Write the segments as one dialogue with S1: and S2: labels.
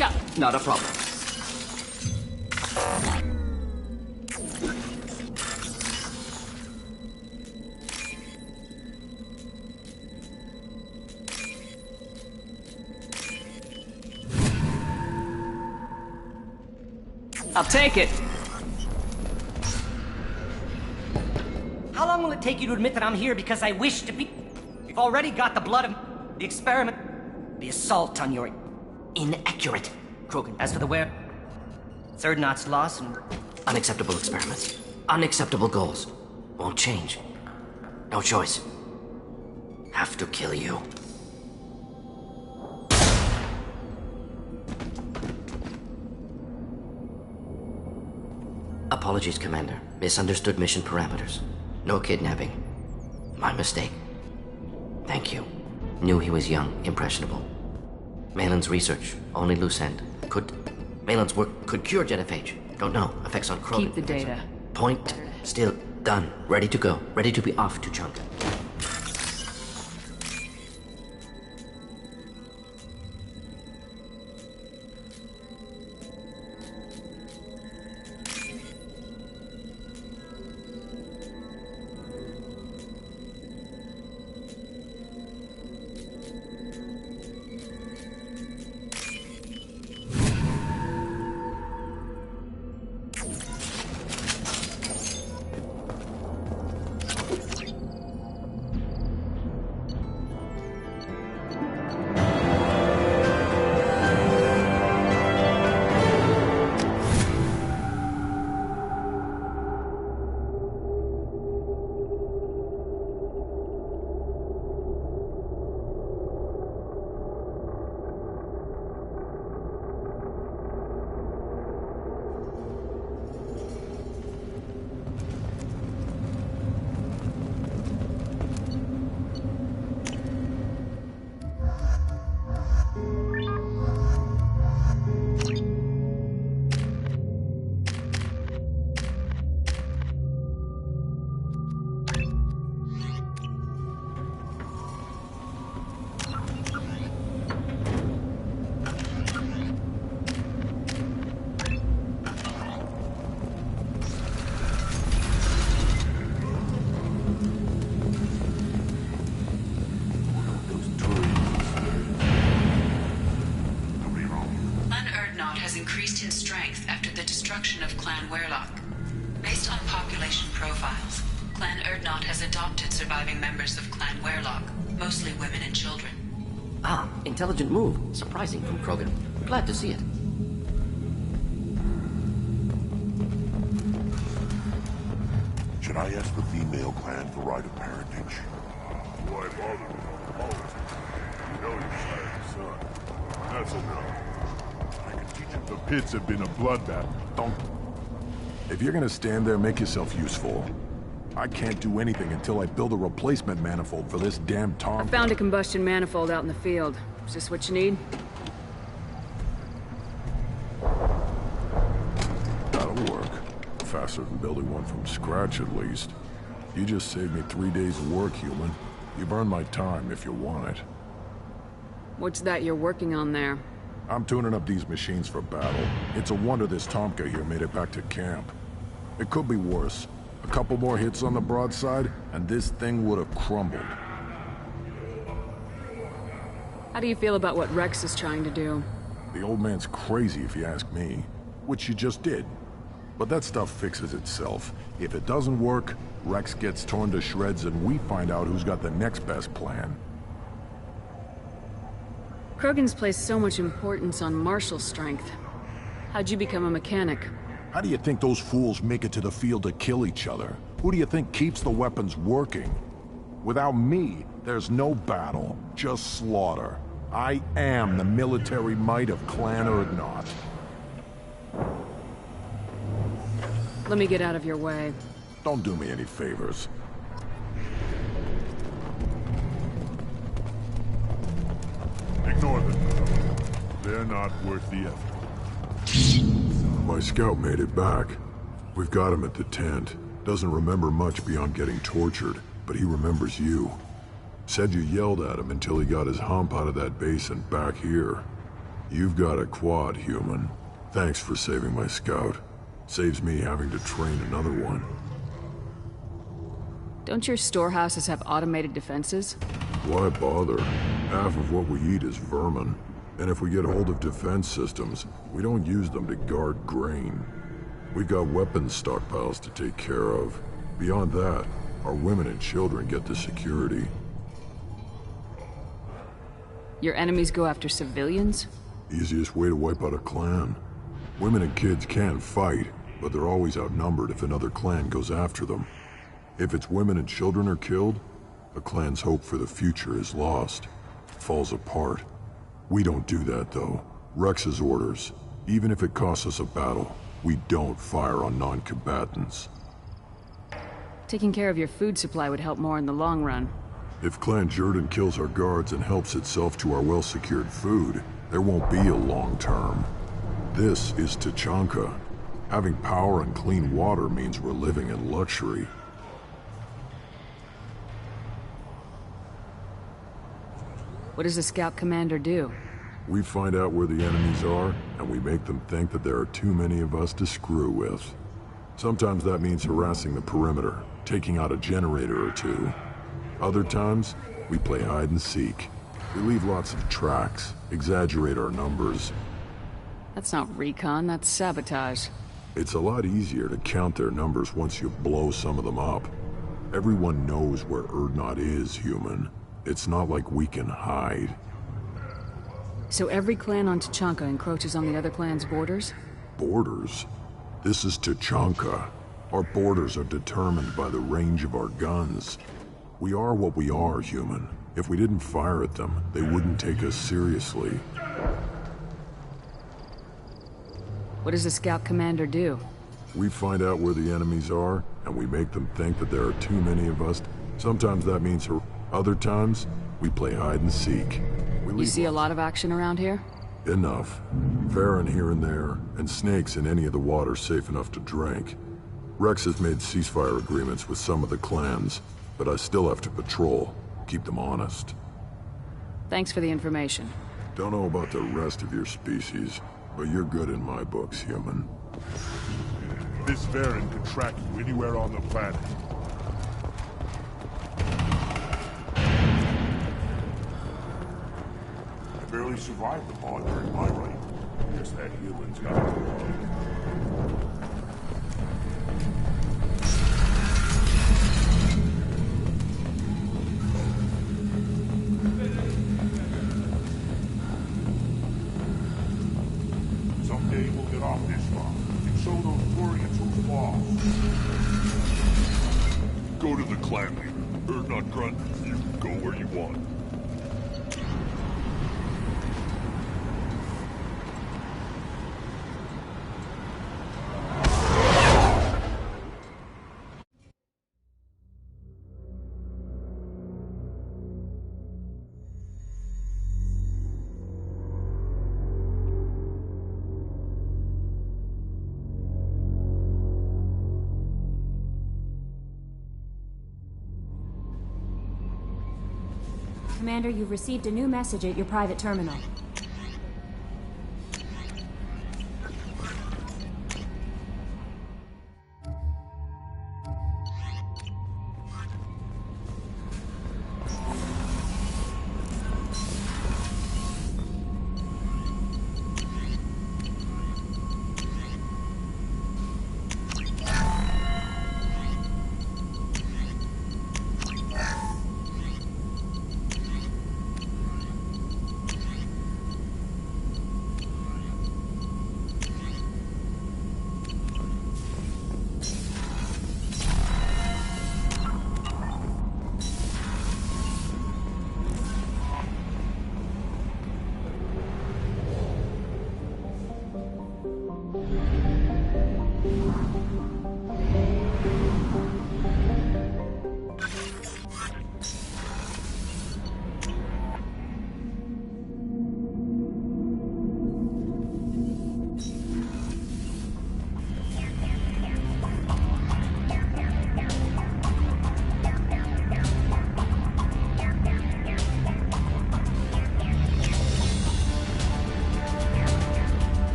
S1: Gotcha!
S2: Not a problem.
S1: I'll take it.
S3: How long will it take you to admit that I'm here because I wish to be... You've already got the blood of the experiment. The assault on your... inaccurate Krogan. As for the where... Third Knot's loss and...
S2: Unacceptable experiments. Unacceptable goals. Won't change. No choice. Have to kill you. Apologies, Commander. Misunderstood mission parameters. No kidnapping. My mistake. Thank you. Knew he was young, impressionable. Malin's research, only loose end. Malin's work could cure genophage. Don't know. Effects on Krogan.
S1: Keep the data.
S2: Point. Still. Done. Ready to go. Ready to be off to Chunk.
S4: Increased in strength after the destruction of Clan Werlock. Based on population profiles, Clan Erdnot has adopted surviving members of Clan Werlock, mostly women and children.
S2: Ah, intelligent move. Surprising from Krogan. Glad to see it.
S5: Should I ask the female clan for right of parentage?
S6: Why bother with politics? You know your sire's son. That's enough.
S7: The pits have been a bloodbath. Don't... If you're gonna stand there, make yourself useful. I can't do anything until I build a replacement manifold for this damn Tom.
S1: I found a combustion manifold out in the field. Is this what you need?
S7: That'll work. Faster than building one from scratch, at least. You just saved me 3 days of work, human. You've earned my time if you want it.
S1: What's that you're working on there?
S7: I'm tuning up these machines for battle. It's a wonder this Tomka here made it back to camp. It could be worse. A couple more hits on the broadside, and this thing would have crumbled.
S1: How do you feel about what Rex is trying to do?
S7: The old man's crazy if you ask me. Which you just did. But that stuff fixes itself. If it doesn't work, Rex gets torn to shreds and we find out who's got the next best plan.
S1: Krogan's placed so much importance on martial strength. How'd you become a mechanic?
S7: How do you think those fools make it to the field to kill each other? Who do you think keeps the weapons working? Without me, there's no battle, just slaughter. I am the military might of Clan Erdnot.
S1: Let me get out of your way.
S7: Don't do me any favors.
S6: Ignore them. They're not worth the effort.
S7: My scout made it back. We've got him at the tent. Doesn't remember much beyond getting tortured, but he remembers you. Said you yelled at him until he got his hump out of that base and back here. You've got a quad, human. Thanks for saving my scout. Saves me having to train another one.
S1: Don't your storehouses have automated defenses?
S7: Why bother? Half of what we eat is vermin. And if we get hold of defense systems, we don't use them to guard grain. We got weapons stockpiles to take care of. Beyond that, our women and children get the security.
S1: Your enemies go after civilians?
S7: Easiest way to wipe out a clan. Women and kids can fight, but they're always outnumbered if another clan goes after them. If its women and children are killed, a clan's hope for the future is lost. Falls apart. We don't do that, though. Rex's orders. Even if it costs us a battle, we don't fire on non-combatants.
S1: Taking care of your food supply would help more in the long run.
S7: If Clan Jordan kills our guards and helps itself to our well-secured food, there won't be a long term. This is Tachanka. Having power and clean water means we're living in luxury.
S1: What does the scout commander do?
S7: We find out where the enemies are, and we make them think that there are too many of us to screw with. Sometimes that means harassing the perimeter, taking out a generator or two. Other times, we play hide and seek. We leave lots of tracks, exaggerate our numbers.
S1: That's not recon, that's sabotage.
S7: It's a lot easier to count their numbers once you blow some of them up. Everyone knows where Erdnot is, human. It's not like we can hide.
S1: So every clan on Tachanka encroaches on the other clan's borders?
S7: Borders? This is Tachanka. Our borders are determined by the range of our guns. We are what we are, human. If we didn't fire at them, they wouldn't take us seriously.
S1: What does the scout commander do?
S7: We find out where the enemies are, and we make them think that there are too many of us. Sometimes that means other times, we play hide and seek.
S1: You see a lot of action around here?
S7: Enough. Farron here and there, and snakes in any of the water safe enough to drink. Rex has made ceasefire agreements with some of the clans, but I still have to patrol, keep them honest.
S2: Thanks for the information.
S7: Don't know about the rest of your species, but you're good in my books, human.
S6: This Varren can track you anywhere on the planet. I barely survived the pod during my reign. Guess that human's got it wrong. Someday we'll get off this rock and show those Quarians who's lost. Go to the clan leader. Erdnot Grunt, you can go where you want.
S8: Commander, you've received a new message at your private terminal.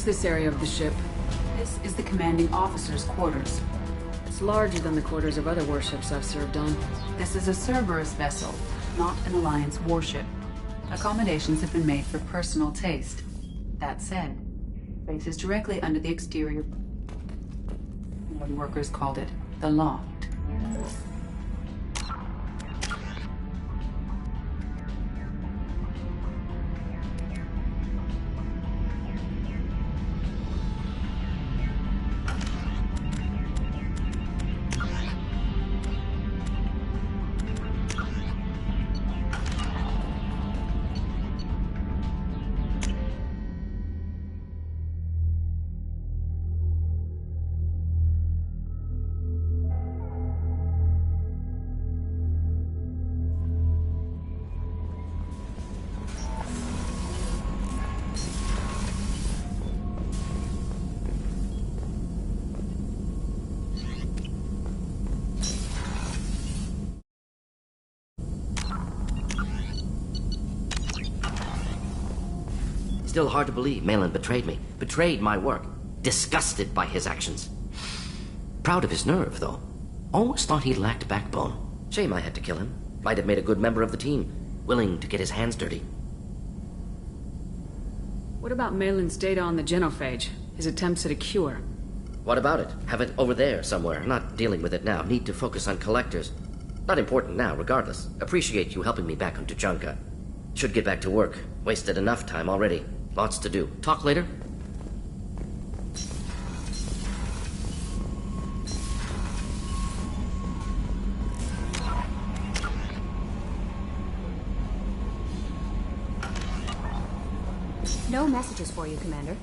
S1: this area of the ship?
S4: This is the commanding officer's quarters.
S1: It's larger than the quarters of other warships I've served on.
S4: This is a Cerberus vessel, not an Alliance warship. Accommodations have been made for personal taste. That said, space is directly under the exterior. What workers called it the loft.
S2: Still hard to believe Malin betrayed me. Betrayed my work. Disgusted by his actions. Proud of his nerve, though. Always thought he lacked backbone. Shame I had to kill him. Might have made a good member of the team. Willing to get his hands dirty.
S1: What about Malin's data on the genophage? His attempts at a cure?
S2: What about it? Have it over there somewhere. Not dealing with it now. Need to focus on collectors. Not important now, regardless. Appreciate you helping me back on Tuchanka. Should get back to work. Wasted enough time already. Lots to do. Talk later?
S8: No messages for you, Commander.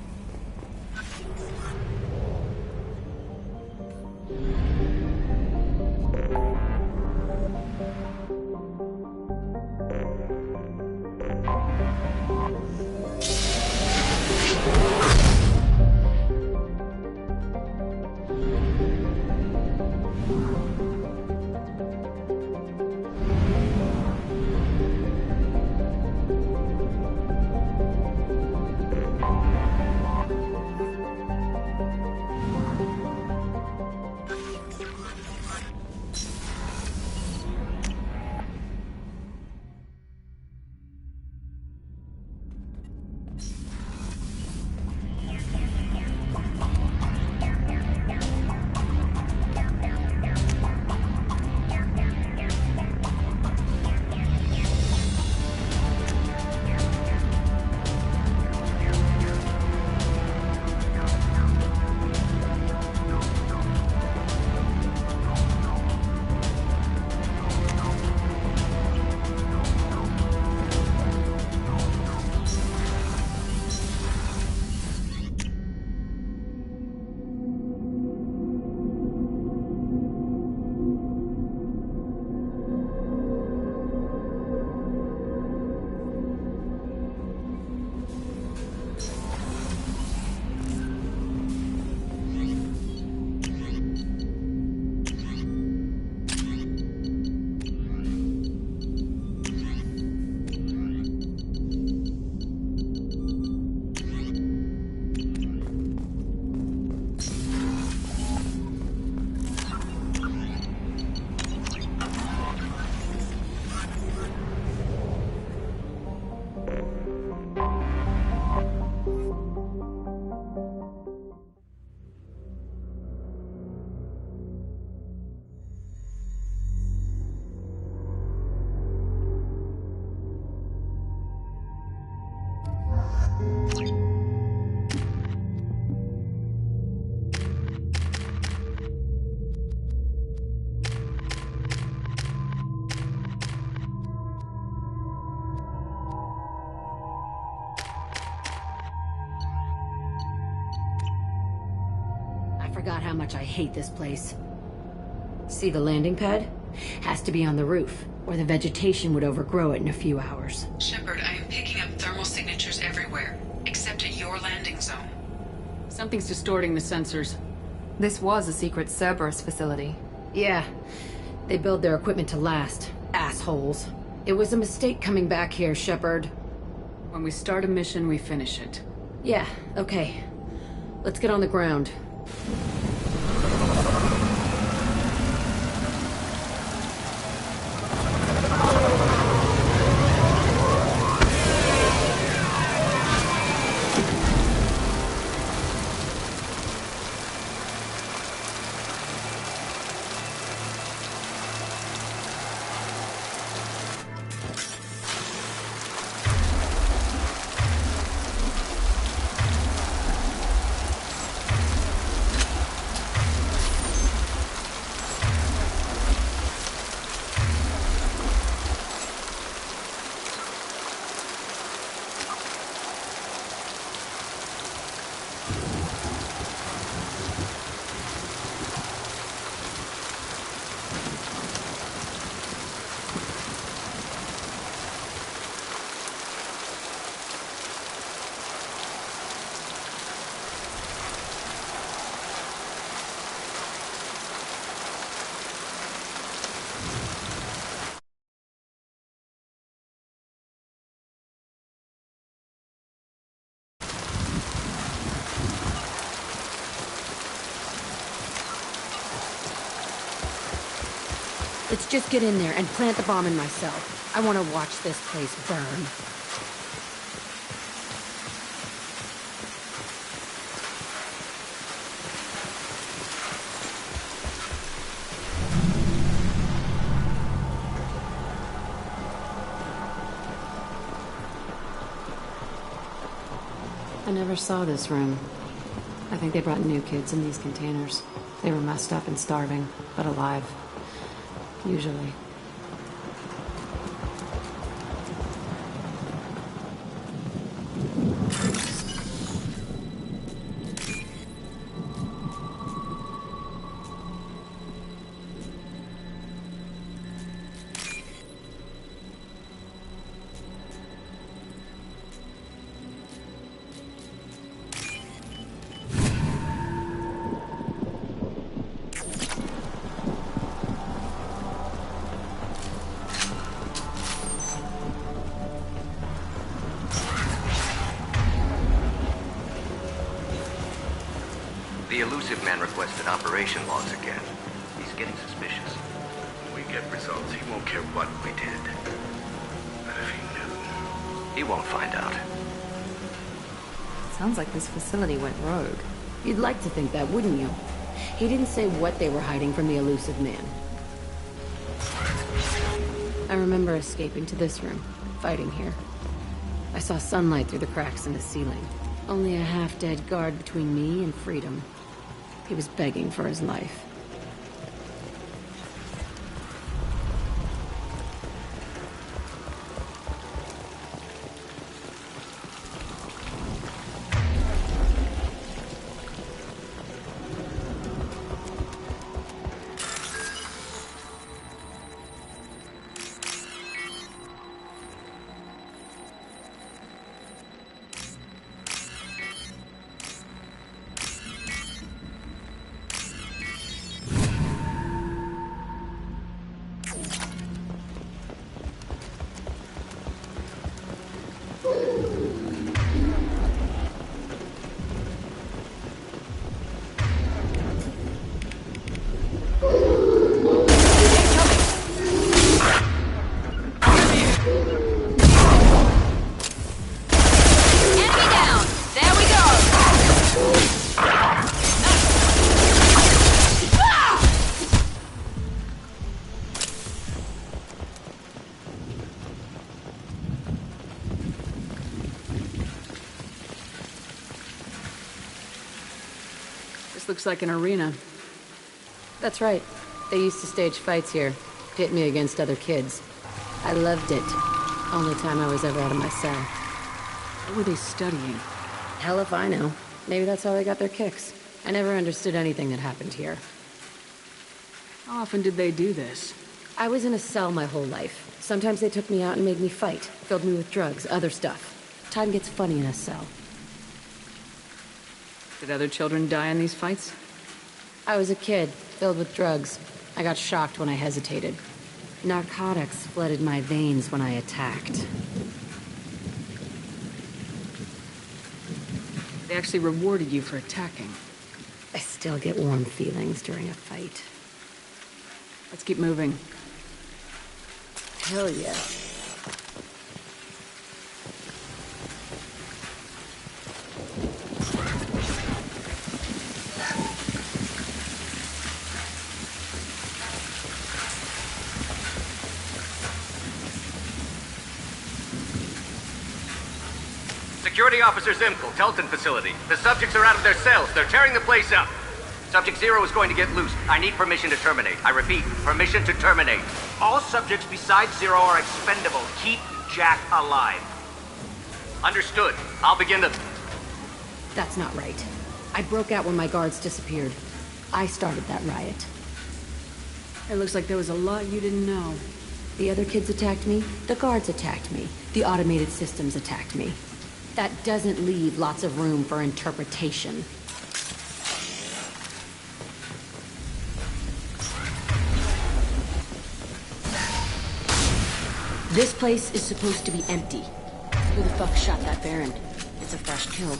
S9: Forgot how much I hate this place. See the landing pad? Has to be on the roof, or the vegetation would overgrow it in a few hours.
S4: Shepard, I am picking up thermal signatures everywhere, except at your landing zone.
S1: Something's distorting the sensors.
S10: This was a secret Cerberus facility.
S9: Yeah, they build their equipment to last. Assholes. It was a mistake coming back here, Shepard.
S1: When we start a mission, we finish it.
S9: Yeah, okay. Let's get on the ground. Let's just get in there and plant the bomb in myself. I want to watch this place burn. I never saw this room. I think they brought new kids in these containers. They were messed up and starving, but alive. Usually.
S2: The elusive man requested operation logs again. He's getting suspicious.
S6: When we get results, he won't care what we did. But if he knew...
S2: He won't find out.
S10: Sounds like this facility went rogue.
S9: You'd like to think that, wouldn't you? He didn't say what they were hiding from the elusive man. I remember escaping to this room, fighting here. I saw sunlight through the cracks in the ceiling. Only a half-dead guard between me and freedom. He was begging for his life.
S1: Looks like an arena.
S9: That's right. They used to stage fights here, pit me against other kids. I loved it. Only time I was ever out of my cell.
S1: What were they studying?
S9: Hell if I know. Maybe that's how they got their kicks. I never understood anything that happened here.
S1: How often did they do this?
S9: I was in a cell my whole life. Sometimes they took me out and made me fight, filled me with drugs, other stuff. Time gets funny in a cell.
S1: Did other children die in these fights?
S9: I was a kid, filled with drugs. I got shocked when I hesitated. Narcotics flooded my veins when I attacked.
S1: They actually rewarded you for attacking.
S9: I still get warm feelings during a fight.
S1: Let's keep moving.
S9: Hell yeah.
S11: Security Officer Zimkel, Telton facility. The subjects are out of their cells. They're tearing the place up. Subject Zero is going to get loose. I need permission to terminate. I repeat, permission to terminate. All subjects besides Zero are expendable. Keep Jack alive. Understood. I'll begin the...
S9: That's not right. I broke out when my guards disappeared. I started that riot.
S1: It looks like there was a lot you didn't know.
S9: The other kids attacked me. The guards attacked me. The automated systems attacked me. That doesn't leave lots of room for interpretation. This place is supposed to be empty. Who the fuck shot that Baron? It's a fresh kill.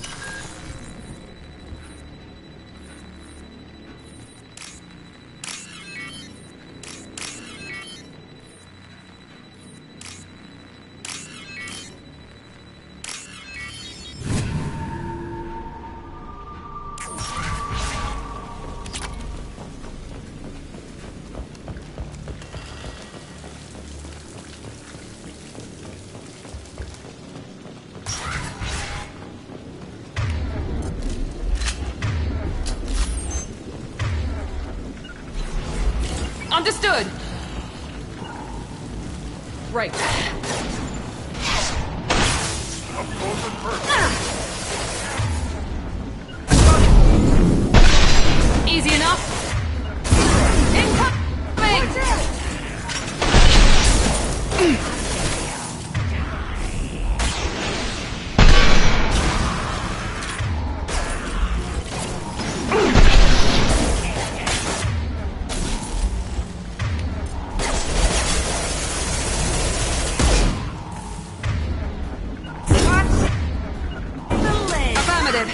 S1: Understood! Right.
S6: Up close and personal.
S1: Easy enough. Incoming! Affirmative.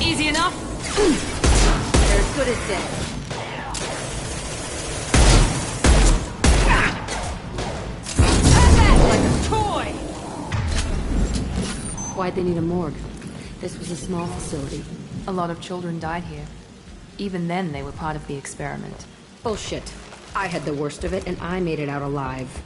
S1: Easy enough?
S9: They're as good as dead.
S1: Like a toy!
S9: Why'd they need a morgue? This was a small facility.
S10: A lot of children died here. Even then, they were part of the experiment.
S9: Bullshit. I had the worst of it, and I made it out alive.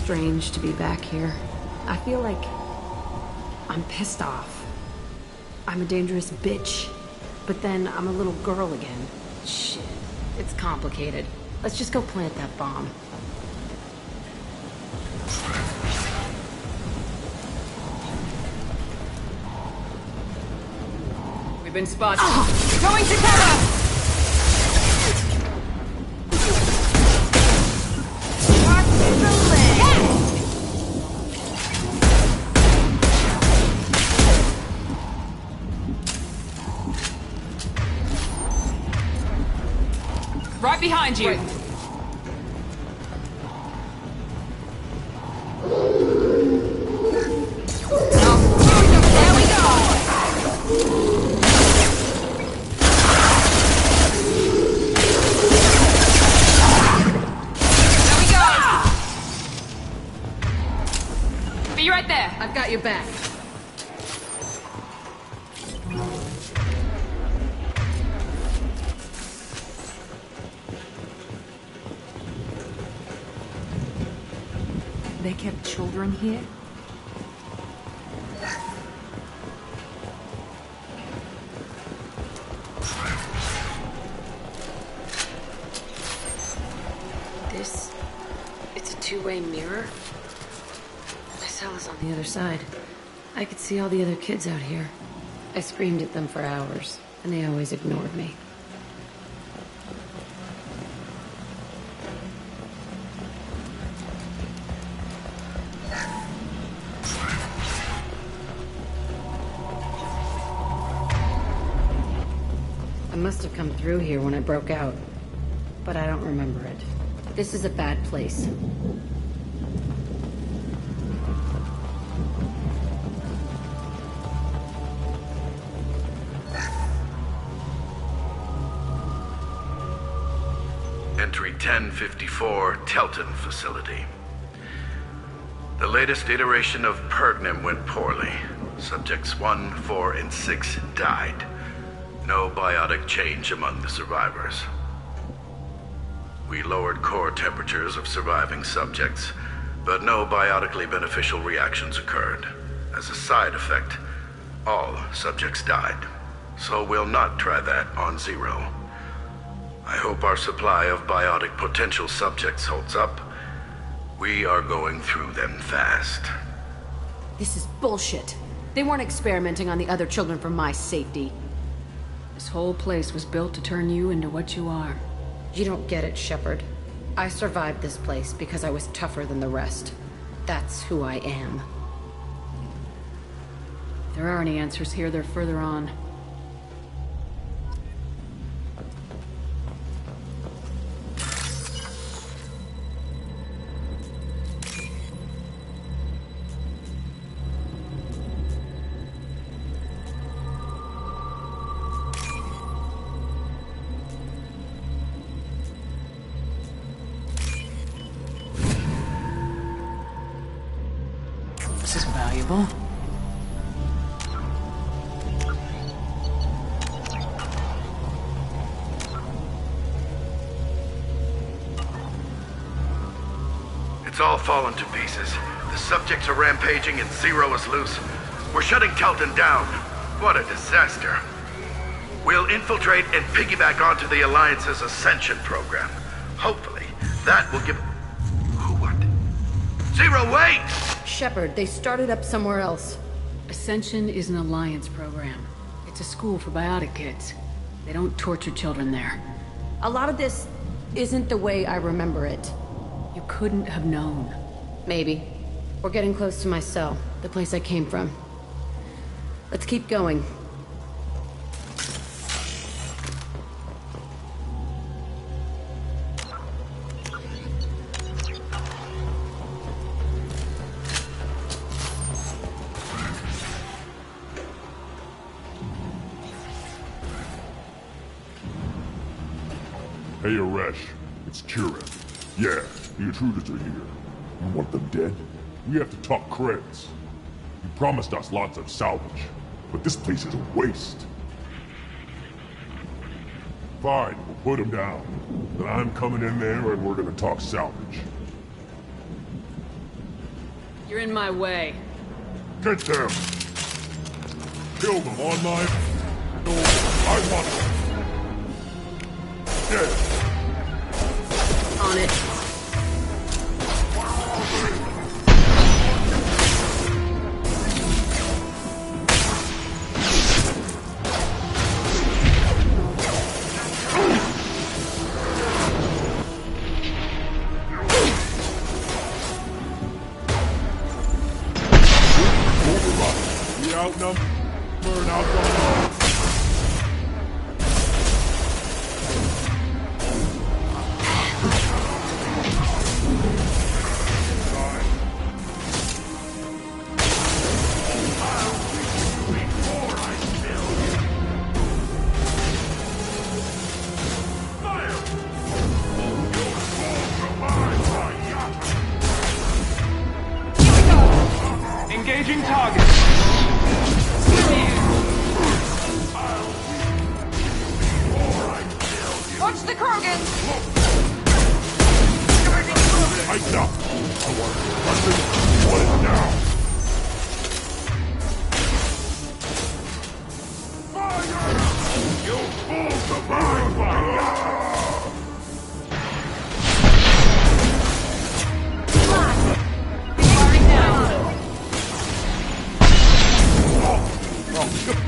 S9: Strange to be back here. I feel like I'm pissed off. I'm a dangerous bitch, but then I'm a little girl again. Shit, it's complicated. Let's just go plant that bomb.
S1: We've been spotted. Going to cover! Right behind you. Right. There we go. There we go. Be right there.
S9: I've got your back.
S10: They kept children here?
S9: It's a two-way mirror. My cell is on the other side. I could see all the other kids out here. I screamed at them for hours, and they always ignored me. I must have come through here when I broke out, but I don't remember it. This is a bad place.
S6: Entry 1054, Telton facility. The latest iteration of Pergnum went poorly. Subjects 1, 4, and 6 died. No biotic change among the survivors. We lowered core temperatures of surviving subjects, but no biotically beneficial reactions occurred. As a side effect, all subjects died. So we'll not try that on Zero. I hope our supply of biotic potential subjects holds up. We are going through them fast.
S1: This is bullshit. They weren't experimenting on the other children for my safety. This whole place was built to turn you into what you are.
S9: You don't get it, Shepard. I survived this place because I was tougher than the rest. That's who I am.
S1: If there are any answers here, they're further on. This is valuable.
S6: It's all fallen to pieces. The subjects are rampaging and Zero is loose. We're shutting Telton down. What a disaster. We'll infiltrate and piggyback onto the Alliance's Ascension program. Hopefully, that will give... Who what? Zero, wait!
S9: Shepard, they started up somewhere else.
S1: Ascension is an Alliance program. It's a school for biotic kids. They don't torture children there.
S9: A lot of this isn't the way I remember it.
S1: You couldn't have known.
S9: Maybe. We're getting close to my cell, the place I came from. Let's keep going.
S5: Hey, Aresh. It's Kira. Yeah, the intruders are here. You want them dead? We have to talk credits. You promised us lots of salvage, but this place is a waste. Fine, we'll put them down. Then I'm coming in there and we're gonna talk salvage.
S1: You're in my way.
S5: Get them! Kill them on my... No, I want them. Dead.
S9: On it.
S5: We outnumbered and outgunned.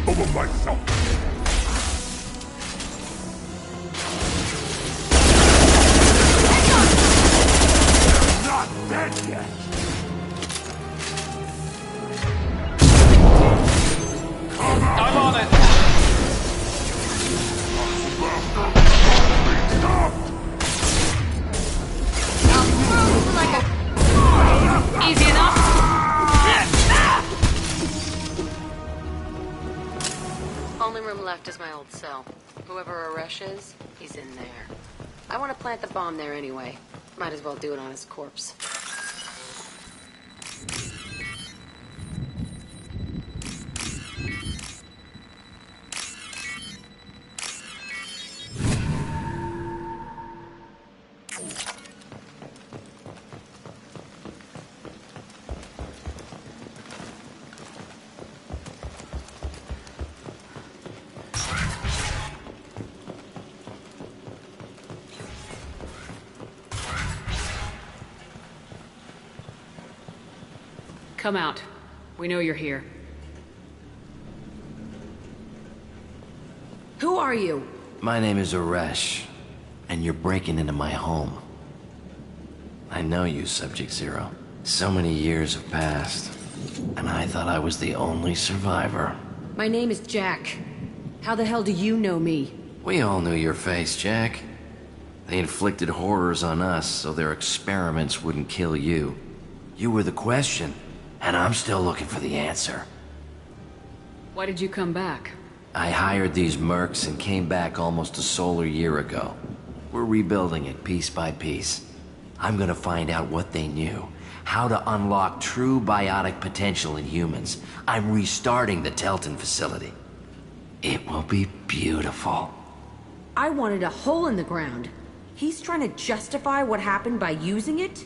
S5: Over myself. Not dead yet.
S12: I'm on it.
S10: Easy enough.
S9: Only room left is my old cell. Whoever Aresh is, he's in there. I want to plant the bomb there anyway. Might as well do it on his corpse.
S1: Come out. We know you're here. Who are you?
S2: My name is Aresh, and you're breaking into my home. I know you, Subject Zero. So many years have passed, and I thought I was the only survivor.
S1: My name is Jack. How the hell do you know me?
S2: We all knew your face, Jack. They inflicted horrors on us so their experiments wouldn't kill you. You were the question, and I'm still looking for the answer.
S1: Why did you come back?
S2: I hired these mercs and came back almost a solar year ago. We're rebuilding it piece by piece. I'm gonna find out what they knew, how to unlock true biotic potential in humans. I'm restarting the Telton facility. It will be beautiful.
S1: I wanted a hole in the ground. He's trying to justify what happened by using it?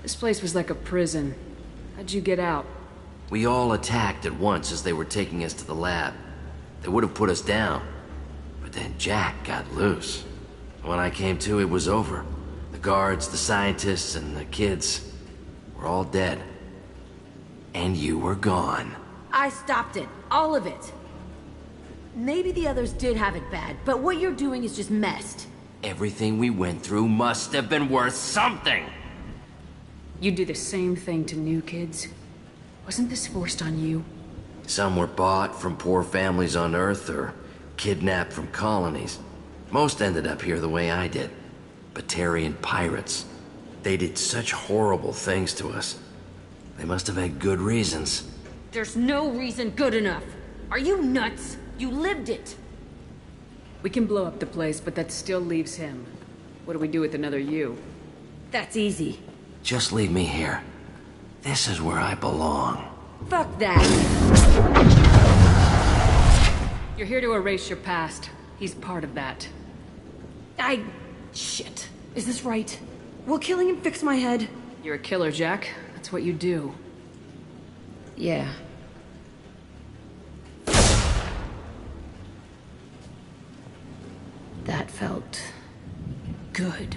S1: This place was like a prison. How'd you get out?
S2: We all attacked at once as they were taking us to the lab. They would have put us down. But then Jack got loose. When I came to, it was over. The guards, the scientists, and the kids were all dead. And you were gone.
S1: I stopped it. All of it. Maybe the others did have it bad, but what you're doing is just messed.
S2: Everything we went through must have been worth something!
S1: You do the same thing to new kids? Wasn't this forced on you?
S2: Some were bought from poor families on Earth or kidnapped from colonies. Most ended up here the way I did. Batarian pirates. They did such horrible things to us. They must have had good reasons.
S1: There's no reason good enough. Are you nuts? You lived it. We can blow up the place, but that still leaves him. What do we do with another you? That's easy.
S2: Just leave me here. This is where I belong.
S1: Fuck that. You're here to erase your past. He's part of that. Shit. Is this right? Will killing him fix my head? You're a killer, Jack. That's what you do.
S9: Yeah. That felt good.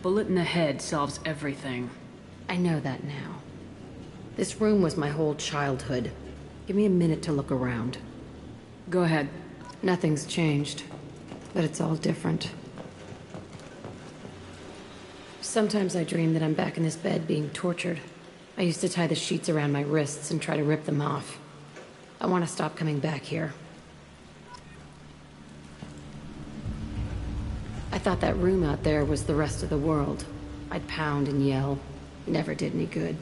S1: Bullet in the head solves everything.
S9: I know that now. This room was my whole childhood. Give me a minute to look around.
S1: Go ahead.
S9: Nothing's changed, but it's all different. Sometimes I dream that I'm back in this bed being tortured. I used to tie the sheets around my wrists and try to rip them off. I want to stop coming back here. I thought that room out there was the rest of the world. I'd pound and yell. Never did any good.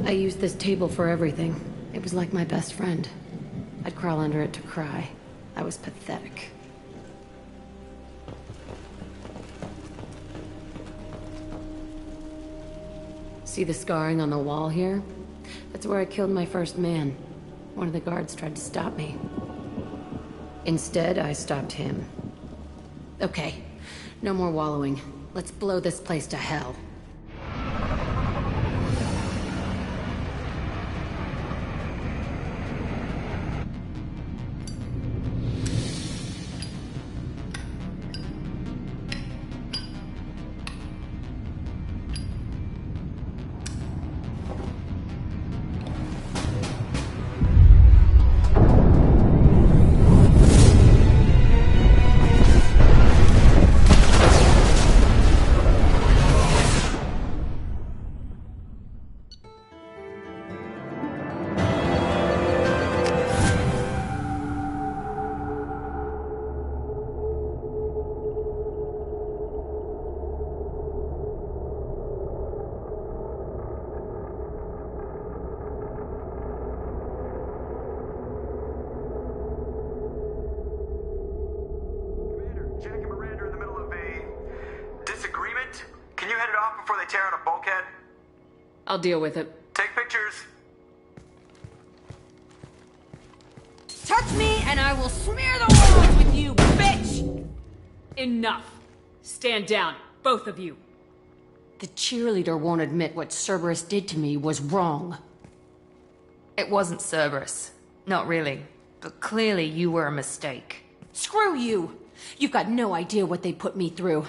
S9: I used this table for everything. It was like my best friend. I'd crawl under it to cry. I was pathetic. See the scarring on the wall here? That's where I killed my first man. One of the guards tried to stop me. Instead, I stopped him. Okay, no more wallowing. Let's blow this place to hell.
S1: I'll deal with it.
S11: Take pictures.
S1: Touch me and I will smear the walls with you, bitch! Enough. Stand down, both of you.
S9: The cheerleader won't admit what Cerberus did to me was wrong.
S10: It wasn't Cerberus. Not really. But clearly you were a mistake.
S9: Screw you! You've got no idea what they put me through.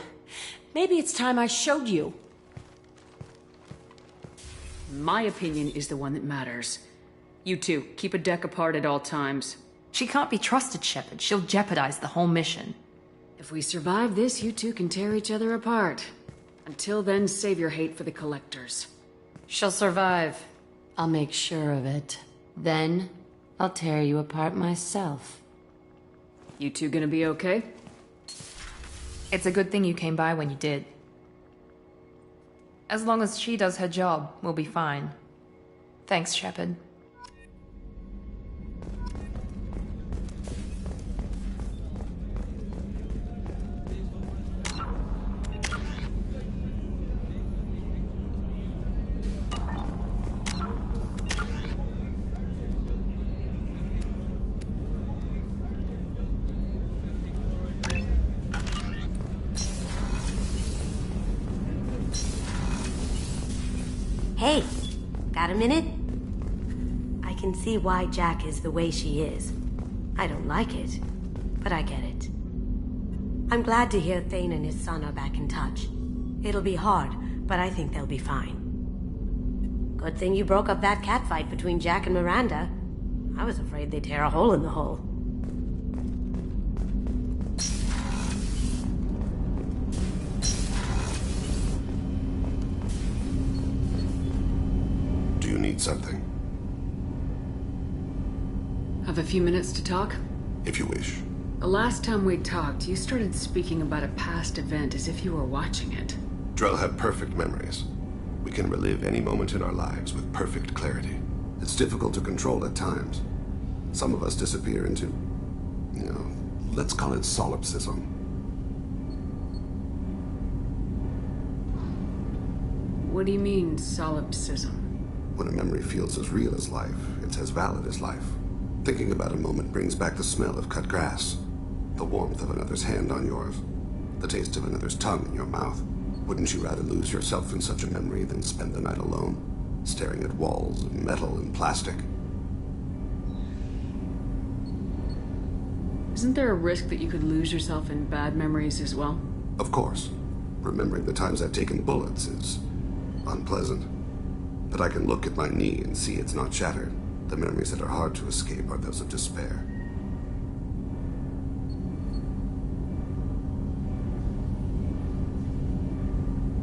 S9: Maybe it's time I showed you.
S1: My opinion is the one that matters. You two, keep a deck apart at all times.
S10: She can't be trusted, Shepard. She'll jeopardize the whole mission.
S1: If we survive this, you two can tear each other apart. Until then, save your hate for the Collectors.
S9: She'll survive. I'll make sure of it. Then, I'll tear you apart myself.
S1: You two gonna be okay?
S10: It's a good thing you came by when you did. As long as she does her job, we'll be fine. Thanks, Shepard.
S13: Hey, got a minute? I can see why Jack is the way she is. I don't like it, but I get it. I'm glad to hear Thane and his son are back in touch. It'll be hard, but I think they'll be fine. Good thing you broke up that catfight between Jack and Miranda. I was afraid they'd tear a hole in the hull.
S14: Something.
S1: Have a few minutes to talk?
S14: If you wish.
S1: The last time we talked, you started speaking about a past event as if you were watching it.
S14: Drell have perfect memories. We can relive any moment in our lives with perfect clarity. It's difficult to control at times. Some of us disappear into, let's call it solipsism.
S1: What do you mean, solipsism?
S14: When a memory feels as real as life, it's as valid as life. Thinking about a moment brings back the smell of cut grass, the warmth of another's hand on yours, the taste of another's tongue in your mouth. Wouldn't you rather lose yourself in such a memory than spend the night alone, staring at walls of metal and plastic?
S1: Isn't there a risk that you could lose yourself in bad memories as well?
S14: Of course. Remembering the times I've taken bullets is unpleasant. But I can look at my knee and see it's not shattered. The memories that are hard to escape are those of despair.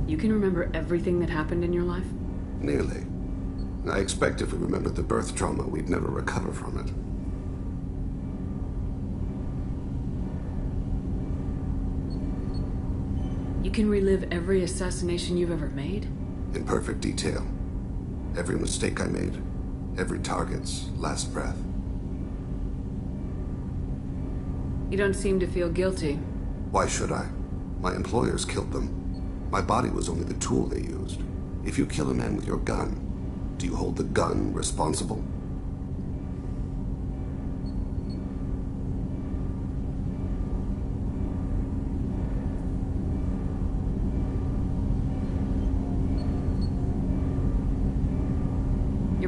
S1: You can remember everything that happened in your life?
S14: Nearly. I expect if we remembered the birth trauma, we'd never recover from
S1: it. You can relive every assassination you've ever made?
S14: In perfect detail. Every mistake I made. Every target's last breath.
S1: You don't seem to feel guilty.
S14: Why should I? My employers killed them. My body was only the tool they used. If you kill a man with your gun, do you hold the gun responsible?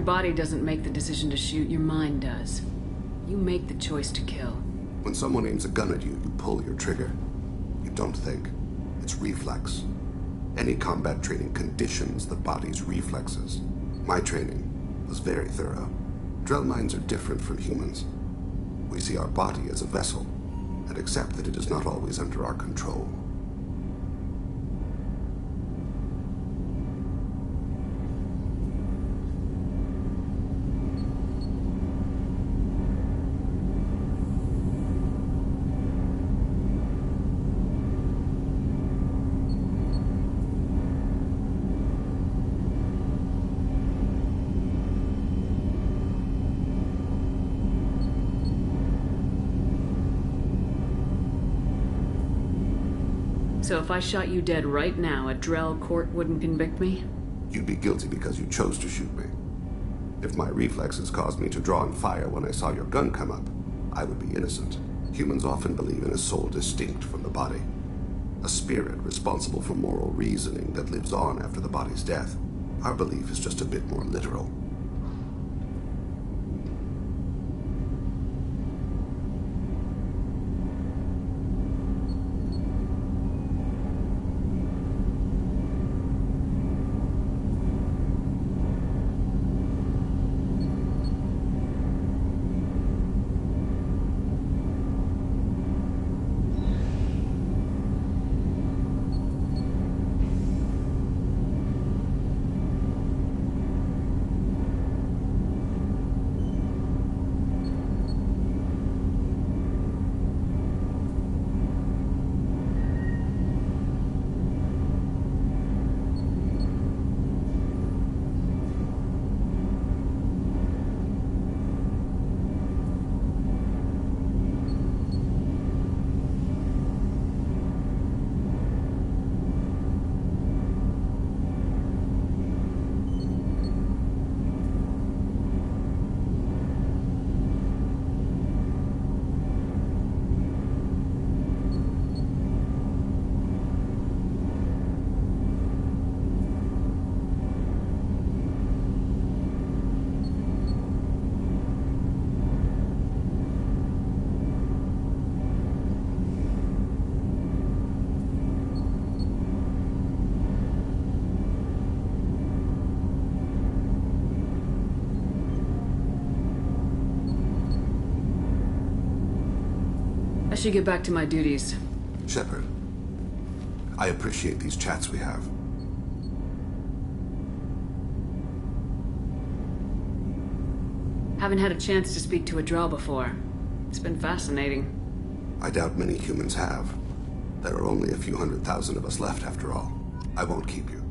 S1: body doesn't make the decision to shoot, your mind does. You make the choice to kill.
S14: When someone aims a gun at you, you pull your trigger. You don't think. It's reflex. Any combat training conditions the body's reflexes. My training was very thorough. Drell minds are different from humans. We see our body as a vessel, and accept that it is not always under our control.
S1: So if I shot you dead right now, a Drell court wouldn't convict me?
S14: You'd be guilty because you chose to shoot me. If my reflexes caused me to draw and fire when I saw your gun come up, I would be innocent. Humans often believe in a soul distinct from the body. A spirit responsible for moral reasoning that lives on after the body's death. Our belief is just a bit more literal.
S1: I should get back to my duties.
S14: Shepard, I appreciate these chats we have.
S1: Haven't had a chance to speak to a Drell before. It's been fascinating.
S14: I doubt many humans have. There are only a few 100,000 of us left after all. I won't keep you.